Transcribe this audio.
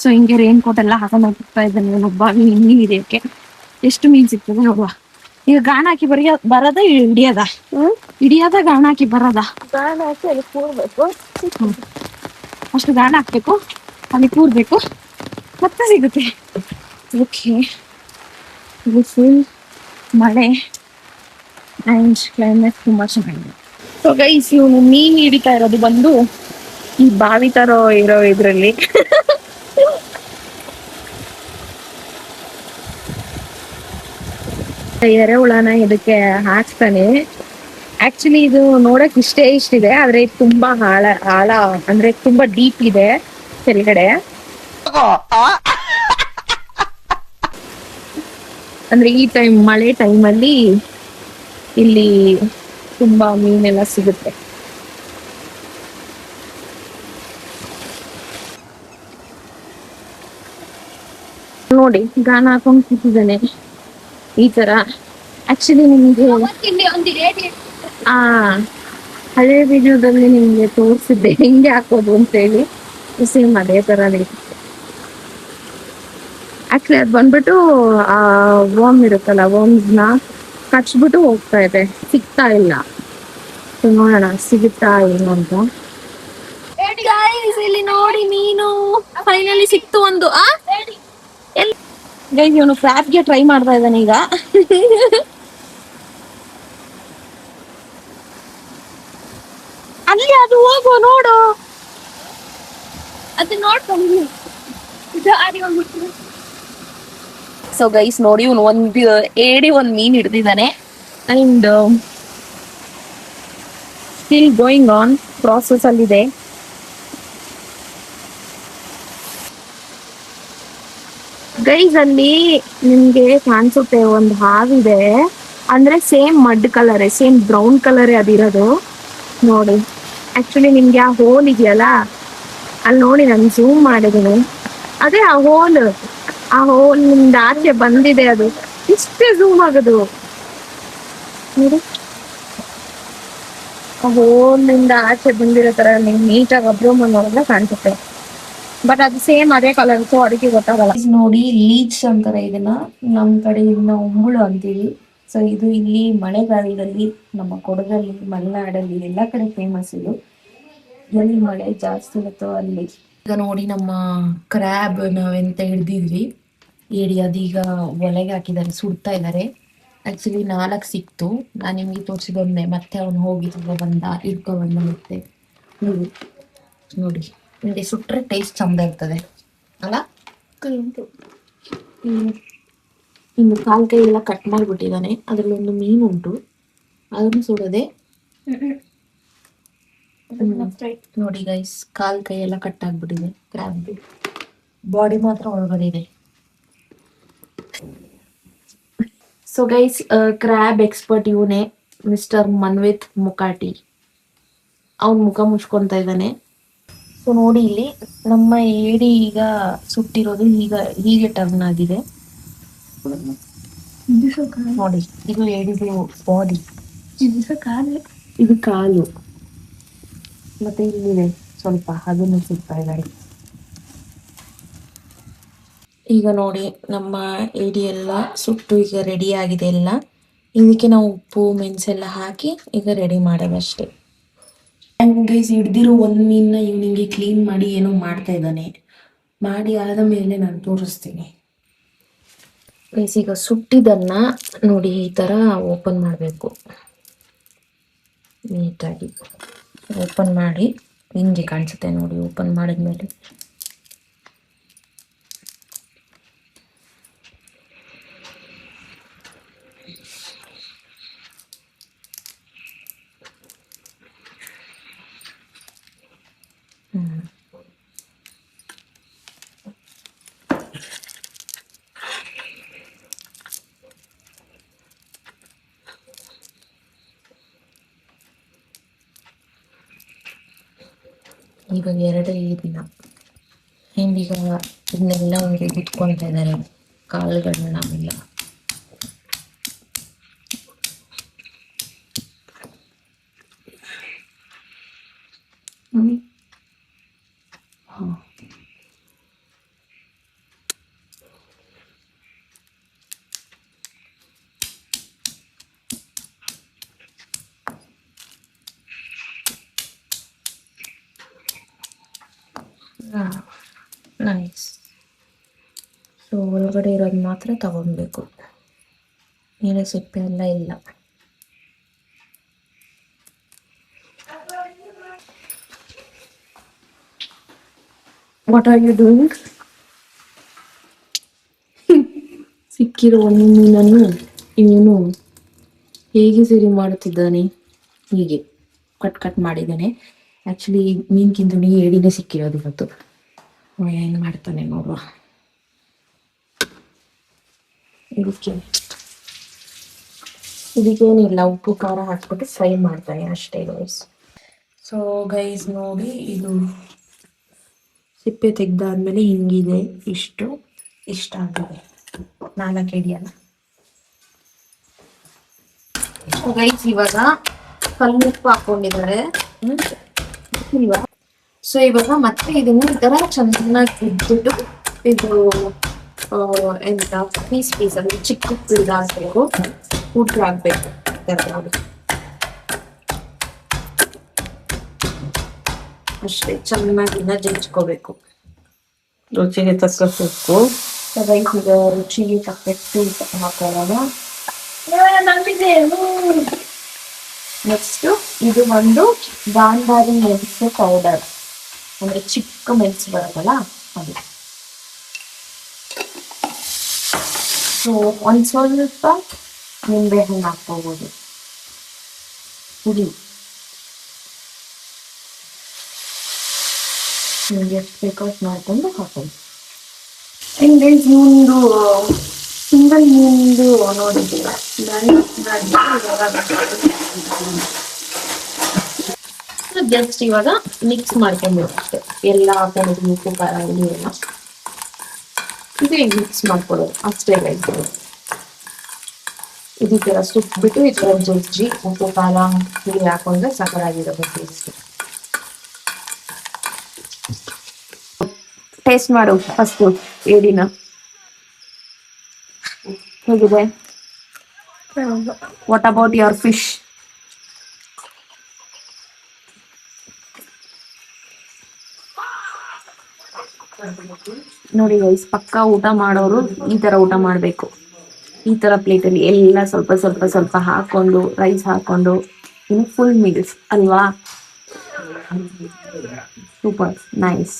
So ಹಿಂಗೆ rain coat ಎಲ್ಲ ಹಾಕೊಂಡು ಹೋಗ್ತಾ ಇದ್ದಾನೆ ಒಬ್ಬ ಮೀನ್ ಹಿಡಿಯಕ್ಕೆ. ಎಷ್ಟು ಮೀನ್ ಸಿಗ್ತದೆ ನೋಡುವ. ಈಗ ಗಾಣ ಹಾಕಿ ಬರದ ಹಿಡಿಯದ ಹಿಡಿಯದ ಗಾಣ ಹಾಕಿ ಬರದ ಗಾಣ ಹಾಕಿ ಅಲ್ಲಿ ಕೂರ್ಬೇಕು. ಅಷ್ಟು ಗಾಣ ಹಾಕ್ಬೇಕು, ಅಲ್ಲಿ ಕೂರ್ಬೇಕು, ಮತ್ತೆ ಸಿಗುತ್ತೆ. ಓಕೆ, ಇದು ಫುಲ್ ಮಳೆ ಅಂಡ್ ಕ್ಲೈಮೇಟ್ ತುಂಬಾ ಚೆನ್ನಾಗಿದೆ. ಸೊ ಗೈಸ್, ಇವನು ಮೀನ್ ಹಿಡಿತಾ ಇರೋದು ಬಂದು ಈ ಬಾವಿ ತರ ಇರೋ ಇದ್ರಲ್ಲಿ. ಎರೆಹುಳನ ಇದಕ್ಕೆ ಹಾಕ್ತಾನೆ. ಆಕ್ಚುಲಿ ಇದು ನೋಡಕ್ ಇಷ್ಟಿದೆ, ಆದ್ರೆ ಇದು ತುಂಬಾ ಆಳ ಅಂದ್ರೆ ತುಂಬಾ ಡೀಪ್ ಇದೆ ಕೆಳಗಡೆ. ಅಂದ್ರೆ ಈ ಮಳೆ ಟೈಮಲ್ಲಿ ಇಲ್ಲಿ ತುಂಬಾ ಮೀನೆಲ್ಲ ಸಿಗುತ್ತೆ. ನೋಡಿ, ಗಾನ ಹಾಕೊಂಡು ಕೂತಿದ್ದಾನೆ ಈ ತರ. ಆಕ್ಚುಲಿ ನಿಮ್ಗೆ ಹಳೆ ವಿಡಿಯೋದಲ್ಲಿ ನಿಮ್ಗೆ ತೋರಿಸಿದ್ದೆ ಹೆಂಗೆ ಹಾಕೋದು ಅಂತ ಹೇಳಿ. ಸೇಮ್ ಅದೇ ತರ ಆಕ್ಚುಲಿ ಅದು ಬಂದ್ಬಿಟ್ಟು ವರ್ಮ್ ಇರುತ್ತಲ್ಲ, ವರ್ಮ್ಸ್ನ ಕಚ್ಬಿಟ್ಟು ಹೋಗ್ತಾ ಇದೆ, ಸಿಗ್ತಾ ಇಲ್ಲ. ನೋಡೋಣ ಸಿಗುತ್ತಾ ಏನು ಅಂತ. ಇಲ್ಲಿ ನೋಡಿ, ಮೀನು ಫೈನಲಿ ಸಿಕ್ತು ಒಂದು. ಗೈಸ್, ಇವನು ಕ್ರಾಬ್ಗೆ ಟ್ರೈ ಮಾಡ್ತಾ ಇದ್ದಾನೆ ಈಗ. ಅಲ್ಲಿ ಅದು ಹೋಗು ನೋಡು, ಅದು ನೋಡ್ಕೊಂಡು. ಸೊ ಗೈಸ್ ನೋಡಿ, ಇವನು ಒಂದ್ ಮೀನ್ ಹಿಡ್ದಿದ್ದಾನೆ and still going on, process ಅಲ್ಲಿದೆ. ಗೈಸ್, ಅಲ್ಲಿ ನಿಮ್ಗೆ ಕಾಣಿಸುತ್ತೆ ಒಂದು ಹಾವಿದೆ, ಅಂದ್ರೆ same mud colour, same brown colour ಅದಿರೋದು ನೋಡಿ. ಆಕ್ಚುಲಿ ನಿಮ್ಗೆ ಆ ಹೋಲ್ ಇದೆಯಲ್ಲ, ಅಲ್ಲಿ ನೋಡಿ, ನಾನು ಝೂಮ್ ಮಾಡಿದ್ದೀನಿ, ಅದೇ ಆ ಹೋಲ್ ನಿಮ್ದು ಆಚೆ ಬಂದಿದೆ, ಅದು ಇಷ್ಟೇ ಝೂಮ್ ಆಗೋದು ನೋಡಿ. ಆ ಹೋಲಿಂದ ಆಚೆ ಬಂದಿರೋ ತರ ನಿಮ್ಗೆ ನೀಟಾಗಿ ಅಬ್ಸರ್ವ್ ಮಾಡೋದ್ರೆ ಕಾಣಿಸುತ್ತೆ, ಬಟ್ ಅದು ಸೇಮ್ ಅದೇ ಕಲರ್, ಸೊ ಅದಕ್ಕೆ ಗೊತ್ತಾಗಲ್ಲ. ನೋಡಿ, ಲೀಚ್ ಅಂತಾರೆ ಇದನ್ನ, ನಮ್ ಕಡೆ ಇದನ್ನ ಉಂಬುಳು ಅಂತೀವಿ. ಸೊ ಇದು ಇಲ್ಲಿ ಮಳೆಗಾಲದಲ್ಲಿ ನಮ್ಮ ಕೊಡಗಲ್ಲಿ, ಮಲೆನಾಡಲ್ಲಿ ಎಲ್ಲಾ ಕಡೆ ಫೇಮಸ್ ಇದು. ಎಲ್ಲಿ ಮಳೆ ಜಾಸ್ತಿ ಇರುತ್ತೋ ಅಲ್ಲಿ. ಈಗ ನೋಡಿ, ನಮ್ಮ ಕ್ರ್ಯಾಬ್ ನಾವೆಂತ ಹಿಡ್ದಿದ್ವಿ ಏಡಿ, ಅದೀಗ ಒಲೆಗೆ ಹಾಕಿದ್ದಾರೆ, ಸುಡ್ತಾ ಇದ್ದಾರೆ. ಆಕ್ಚುಲಿ 4 ಸಿಕ್ತು, ನಾನು ನಿಮ್ಗೆ ತೋರಿಸಿದೊಂದೆ, ಮತ್ತೆ ಅವನು ಹೋಗಿ ಇಟ್ಕೊ ಬಂದ ಮತ್ತೆ ನೋಡಿ. ನಿಮಗೆ ಸುಟ್ರೆ ಟೇಸ್ಟ್ ಚಂದ ಇರ್ತದೆ ಅಲ್ಲ. ಇನ್ನು ಕಾಲ್ ಕೈ ಎಲ್ಲ ಕಟ್ ಮಾಡಿಬಿಟ್ಟಿದ್ದಾನೆ. ಅದ್ರಲ್ಲಿ ಒಂದು ಮೀನು ಉಂಟು, ಅದನ್ನು ಸುಡದೆ. ನೋಡಿ ಗೈಸ್, ಕಾಲ್ ಕೈ ಎಲ್ಲ ಕಟ್ ಆಗ್ಬಿಟ್ಟಿದೆ. ಕ್ರ್ಯಾಬ್ ಬಾಡಿ ಮಾತ್ರ ಒಳಗಡೆ ಇದೆ. ಸೊ ಗೈಸ್, ಕ್ರ್ಯಾಬ್ ಎಕ್ಸ್ಪರ್ಟ್ ಇವನೇ, ಮಿಸ್ಟರ್ ಮನ್ವಿತ್ ಮುಕಾಟಿ. ಅವನ್ ಮುಖ ಮುಚ್ಕೊಂತ ಇದ್ದಾನೆ. ಸೊ ನೋಡಿ, ಇಲ್ಲಿ ನಮ್ಮ ಏಡಿ ಈಗ ಸುಟ್ಟಿರೋದು ಹೀಗೆ ಟರ್ನ್ ಆಗಿದೆ ನೋಡಿ. ಇದು ಏಡಿದು ಬಾಡಿ, ಇದು ಕಾಲು, ಮತ್ತೆ ಇಲ್ಲಿದೆ ಸ್ವಲ್ಪ, ಅದನ್ನು ಸುಡ್ತಾ ಇದ್ದಾರೆ. ಈಗ ನೋಡಿ, ನಮ್ಮ ಏಡಿ ಎಲ್ಲ ಸುಟ್ಟು ಈಗ ರೆಡಿ ಆಗಿದೆ ಎಲ್ಲ. ಇದಕ್ಕೆ ನಾವು ಉಪ್ಪು ಮೆಣಸೆಲ್ಲ ಹಾಕಿ ಈಗ ರೆಡಿ ಮಾಡೋದಷ್ಟೇ. ಆ್ಯಂಡ್ ಗೈಸ್, ಹಿಡ್ದಿರೋ ಒಂದು ಮೀನನ್ನ ಇವನಿಗೆ ಕ್ಲೀನ್ ಮಾಡಿ ಏನೋ ಮಾಡ್ತಾ ಇದ್ದಾನೆ. ಮಾಡಿ ಆದ ಮೇಲೆ ನಾನು ತೋರಿಸ್ತೀನಿ ಗೈಸ್. ಈಗ ಸುಟ್ಟಿದ್ದನ್ನ ನೋಡಿ, ಈ ಥರ ಓಪನ್ ಮಾಡಬೇಕು, ನೀಟಾಗಿ ಓಪನ್ ಮಾಡಿ. ಹಿಂಗೆ ಕಾಣಿಸುತ್ತೆ ನೋಡಿ, ಓಪನ್ ಮಾಡಿದ್ಮೇಲೆ ಇವಾಗ 2 ದಿನ ಹಿಂದೀಗ ಇದನ್ನೆಲ್ಲ ಅವ್ರಿಗೆ ಇಟ್ಕೊಳ್ತಾ ಇದ್ದಾರೆ, ಕಾಳುಗಳನ್ನ ಎಲ್ಲ. ನೈಸ್. ಸೊ ಒಳಗಡೆ ಇರೋದು ಮಾತ್ರ ತಗೊಬೇಕು, ಮೇಲೆ ಸಿಪ್ಪೆ ಎಲ್ಲ ಇಲ್ಲ. What are you doing? ಸಿಕ್ಕಿರೋ ಒಂದು ಮೀನನ್ನು ಇವನು ಹೇಗೆ ಸರಿ ಮಾಡುತ್ತಿದ್ದಾನೆ. ಹೀಗೆ ಕಟ್ ಮಾಡಿದ್ದಾನೆ. ಆ್ಯಕ್ಚುಲಿ ಮೀನು ಕಿಂದುಣಿ ಏಡಿನೇ ಸಿಕ್ಕಿರೋದು ಇವತ್ತು. ಹೆಂಗೆ ಮಾಡ್ತಾನೆ ನೋಡುವ. ಇದಕ್ಕೇನಿಲ್ಲ, ಉಪ್ಪು ಖಾರ ಹಾಕ್ಬಿಟ್ಟು ಫ್ರೈ ಮಾಡ್ತಾನೆ ಅಷ್ಟೇ ಗೈಸ್. ಸೊ ಗೈಸ್ ನೋಡಿ, ಇದು ಸಿಪ್ಪೆ ತೆಗ್ದಾದ್ಮೇಲೆ ಹಿಂಗಿದೆ. ಇಷ್ಟ ಆಗಿದೆ, 4 ಹಿಡಿಯಲ್ಲ. ಗೈಸ್ ಇವಾಗ ಕಲ್ಲುಪ್ಪು ಹಾಕೊಂಡಿದ್ದಾರೆ. ಸೊ ಇವಾಗ ಮತ್ತೆ ಇದನ್ನ ಈ ತರ ಚೆನ್ನಾಗಿ ಇದ್ಬಿಟ್ಟು ಇದು ಎಂತ ಪೀಸ್ ಅಂದ್ರೆ ಚಿಕ್ಕ ಪೀಸ್ ಹಾಕ್ಬೇಕು, ಊಟ ಹಾಕ್ಬೇಕು. ಅಷ್ಟೇ, ಚೆನ್ನಾಗಿ ಜಜ್ಕೋಬೇಕು. ರುಚಿಗೆ ತಕ್ಕಷ್ಟು ಉಪ್ಪು. ಗೈಸ್ ಈಗ ರುಚಿಗೆ ತಕ್ಕಷ್ಟು ಹಾಕೋವಾಗ ನೆಕ್ಸ್ಟ್ ಇದು ಒಂದು ಗಾಂಧಾರಿ ಮೆಣಸು ಪೌಡರ್, ಅಂದ್ರೆ ಚಿಕ್ಕ ಮೆಣಸು ಬರುತ್ತಲ್ಲ ಅದು. ಸೊ ಒಂದ್ ಸ್ವಲ್ಪ ನಿಂಬೆ ಹಣ್ಣು ಹಾಕೋಬಹುದು, ಹುಳಿ ನಿಮ್ಗೆ ಎಷ್ಟು ಬೇಕೋ ಅಷ್ಟು ಮಾಡ್ಕೊಂಡು ಹಾಕೋದು. ಒಂದು ಸಿಂಗಲ್ ಮೀನ್ದು ನೋಡಿದ್ದೀರ, ಜಸ್ಟ್ ಇವಾಗ ಮಿಕ್ಸ್ ಮಾಡ್ಕೊಬೇಕು ಅಷ್ಟೇ. ಎಲ್ಲ ಹಾಕೊಂಡು ಉಪ್ಪು ಖಾರ ಹುಳಿ ಎಲ್ಲ ಇದು ಮಿಕ್ಸ್ ಮಾಡ್ಕೊಳ್ಳೋದು ಅಷ್ಟೇ ಗೈಸ್. ಈ ತರ ಸುಟ್ಬಿಟ್ಟು ಈ ತರ ಜಜ್ಜಿ ಉಪ್ಪು ಖಾರ ಹುಳಿ ಹಾಕೊಂಡ್ರೆ ಸಕಲಾಗಿರೋದು ಟೇಸ್ಟ್. ಟೇಸ್ಟ್ ಮಾಡು ಫಸ್ಟ್ ಏಡಿನ, ಹೇಗಿದೆ? What about your fish? ನೋಡಿ ಗೈಸ್, ಪಕ್ಕ ಊಟ ಮಾಡೋರು ಈ ತರ ಊಟ ಮಾಡ್ಬೇಕು. ಈ ತರ ಪ್ಲೇಟಲ್ಲಿ ಎಲ್ಲ ಸ್ವಲ್ಪ ಸ್ವಲ್ಪ ಸ್ವಲ್ಪ ಹಾಕೊಂಡು ರೈಸ್ ಹಾಕೊಂಡು ಇನ್ನು ಫುಲ್ ಮೀಲ್ಸ್ ಅಲ್ವಾ. Super nice.